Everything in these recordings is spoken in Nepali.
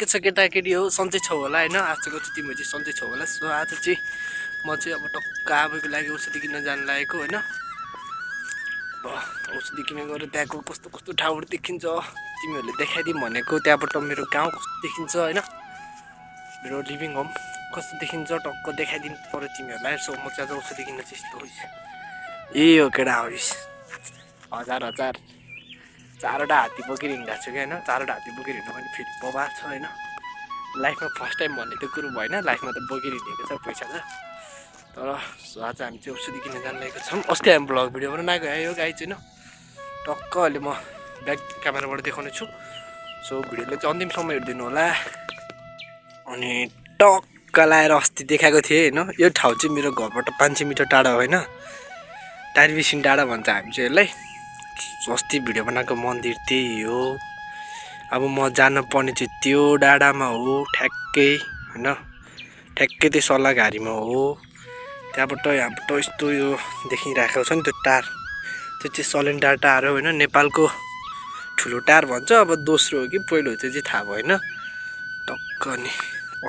छ केटाकेटी हो सन्चै छौ होला हैन आजको चाहिँ तिम्रो चाहिँ सन्चै छौ होला सो आज चाहिँ म चाहिँ अब टक्क आबैको लागि औषधि किन्न जान लागेको हैन औषधि किन्न गएर त्यहाँको कस्तो कस्तो ठाउँहरु देखिन्छ तिमीहरुले देखाइदिम भनेको त्यहाँबाट मेरो गाउँ कस्तो देखिन्छ हैन मेरो लिभिङ होम कस्तो देखिन्छ टक्क देखाइदिनु पर्यो तिमीहरुलाई सो म चाहिँ आज औषधि किन्न चाहिँ यस्तो होइस ए हो केटा होइस हजार हजार चारवटा हात्ती बोकेर हिँड्दा छु कि हैन चारवटा हात्ती बोकेर हिँड्नु पनि फेरि बबार छ हैन लाइफमा फर्स्ट टाइम भन्ने त कुरो भएन लाइफमा त बोकेर हिँडेको छ पैसा छ तर सो आज हामी चाहिँ औषधि किन्न जान लागेको छौँ अस्ति हामी ब्लग भिडियो बनाएको आयो गाई चाहिँ टक्क अहिले म ब्याक क्यामेराबाट देखाउने छु सो भिडियोले चाहिँ अन्तिमसम्म हेरिदिनु होला अनि टक्क लाएर अस्ति देखाएको थिएँ हैन यो ठाउँ चाहिँ मेरो घरबाट 500 मिटर टाढा हो हैन टारबिसिन डाँडा भन्छ हामी चाहिँ यसलाई अस्ति भिडियो बनाएको मन्दिर त्यही हो अब म जान पर्ने चाहिँ त्यो डाँडामा हो ठ्याक्कै हैन ठ्याक्कै त्यो सल्लाघारीमा हो त्यहाँबाट यहाँबाट यस्तो यो देखिरहेको छ नि त्यो टार त्यो चाहिँ सलेन्डा टार हो हैन नेपालको ठुलो टार भन्छ अब दोस्रो हो कि पहिलो हो त्यो चाहिँ थाहा भएन टक्क नि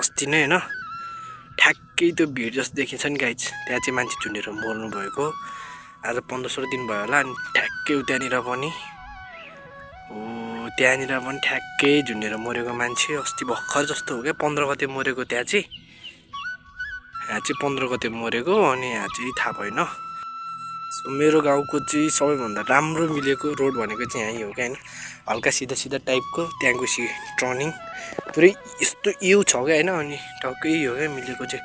अस्ति नै हैन ठ्याक्कै त्यो भिड जस्तो देखिन्छ नि गाइज त्यहाँ चाहिँ मान्छे झुन्डेर मर्नु भएको आज 15-16 दिन भयो होला अनि ठ्याक्कै त्यहाँनिर पनि त्यहाँनिर पनि ठ्याक्कै झुन्डेर मरेको मान्छे अस्ति भर्खर जस्तो हो क्या 15 गते मरेको त्यहाँ चाहिँ 15 गते मरेको अनि यहाँ चाहिँ थाहा भएन सो मेरो गाउँको चाहिँ सबैभन्दा राम्रो मिलेको रोड भनेको चाहिँ यही हो क्या हैन हल्का सिधा सिधा टाइपको त्यहाँ गएपछि टर्निङ पुरै यस्तो यू छ क्या हैन अनि टक्कै हो क्या मिलेको चाहिँ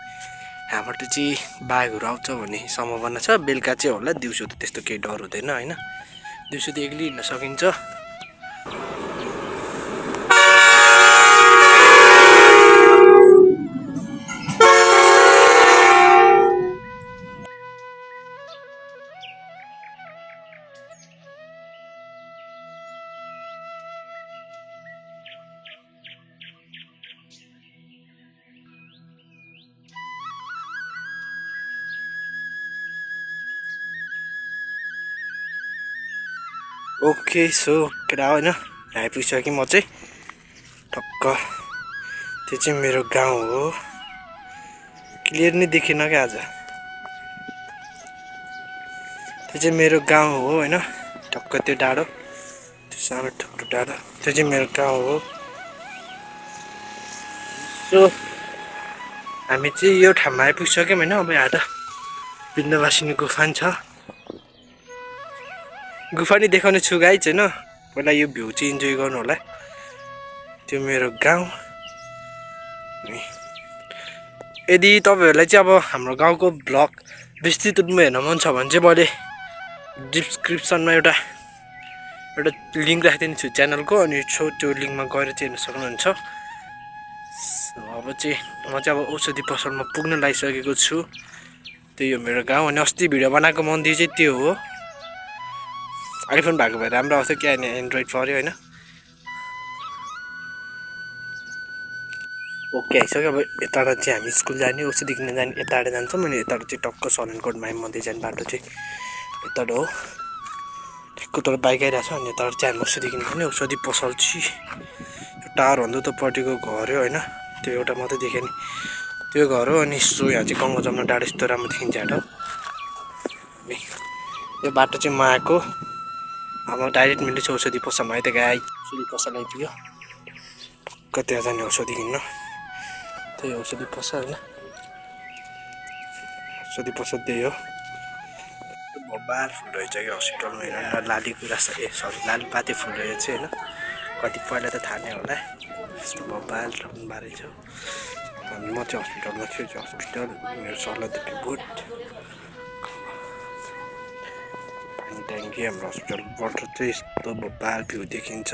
यहाँबाट चाहिँ बाघहरू आउँछ भन्ने सम्भावना छ बेलुका चाहिँ होला दिउँसो त त्यस्तो केही डर हुँदैन हैन दिउँसो त एक्लै हिँड्न सकिन्छ ओके सो केटा होइन आइपुगिसकेँ म चाहिँ टक्क त्यो चाहिँ मेरो गाउँ हो क्लियर नै देखेन क्या आज त्यो चाहिँ मेरो गाउँ हो होइन टक्क त्यो डाँडो त्यो सानो ठुलो डाँडो त्यो चाहिँ मेरो गाउँ हो सो हामी चाहिँ यो ठाउँमा आइपुगिसक्यौँ होइन अब यहाँ त बिन्दवासिनी गुफा छ गुफा नि देखाउने छु गाइज हैन पहिला यो भ्यू चाहिँ इन्जोय गर्नु होला त्यो मेरो गाउँ यदि तपाईहरुलाई चाहिँ अब हाम्रो गाउँको ब्लग विस्तृत रूपमा हेर्न मन छ भने चाहिँ मैले डिस्क्रिप्सनमा एउटा लिंक राखिदिन्छु छु च्यानलको अनि त्यो लिंकमा गएर चाहिँ हेर्न सक्नुहुन्छ अब चाहिँ म चाहिँ अब औषधि पसलमा पुग्न लागिसकेको छु त्यही हो मेरो गाउँ अनि अस्ति भिडियो बनाएको मन्दिर चाहिँ त्यो हो आइफोन भएको भए राम्रो आउँछ क्या एन्ड्रोइड पर्यो हैन ओके आइसक्यो अब यताबाट चाहिँ हामी स्कुल जाने औषधि किन्न जाने यताबाट जान्छौँ अनि यताबाट चाहिँ टक्क सलेनकोट माई मन्दिर जाने बाटो चाहिँ यताबाट हो ठ्याक्क तल बाइक आइरहेको छ अनि यताबाट चाहिँ हामी औषधि किन्न जाने औषधि पसल चाहिँ टावर भन्दा तपट्टिको घर हो हैन त्यो एउटा मात्रै देखेँ नि त्यो घर हो अनि सो यहाँ चाहिँ गङ्गा जमुना डाँडा यस्तो राम्रो देखिन्छ हेर यो बाटो चाहिँ म आएको अब डाइरेक्ट मिल्दैछ औषधि पसलमा है त गाई औषधि पसल आइपुग्यो पक्का त्यहाँ जाने औषधि किन्न त्यही औषधि पसल होइन औषधि पसल त्यही हो बबार फुल रहेछ कि हस्पिटलमा हेर लाली गुराँस लालुपाते फुल रहेछ होइन कति पहिला त थाहा नै होला यस्तो बबाल बारे छ अनि म चाहिँ हस्पिटलमा छु हस्पिटल मेरो सल्लाहदेखि बुट पानी ट्याङ्की हाम्रो हस्पिटलबाट चाहिँ यस्तो बबाल भ्यू देखिन्छ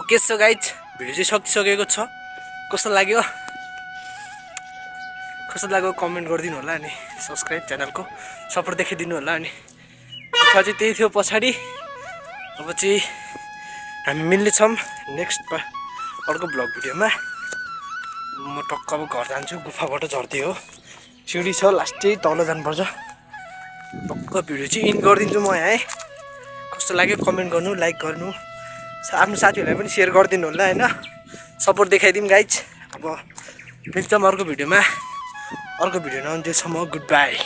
ओके सो गाइज भिडियो चाहिँ सकिसकेको छ कस्तो लाग्यो कस्तो लाग्यो कमेन्ट गरिदिनु होला अनि सब्सक्राइब च्यानलको सपोर्ट देखाइदिनु होला अनि चाहिँ त्यही थियो पछाडि अब चाहिँ हामी मिल्नेछौँ नेक्स्ट अर्को ब्लग भिडियोमा म टक्क अब घर जान्छु गुफाबाट झर्दै हो सिँढी छ लास्टै तल जानुपर्छ टक्क भिडियो चाहिँ इन गरिदिन्छु म यहाँ है कस्तो लाग्यो कमेन्ट गर्नु लाइक गर्नु आफ्नो साथीहरूलाई पनि सेयर गरिदिनु होला होइन सपोर्ट देखाइदिउँ गाइज अब मिल्छौँ अर्को भिडियोमा अन्त्यसम्म गुड बाई।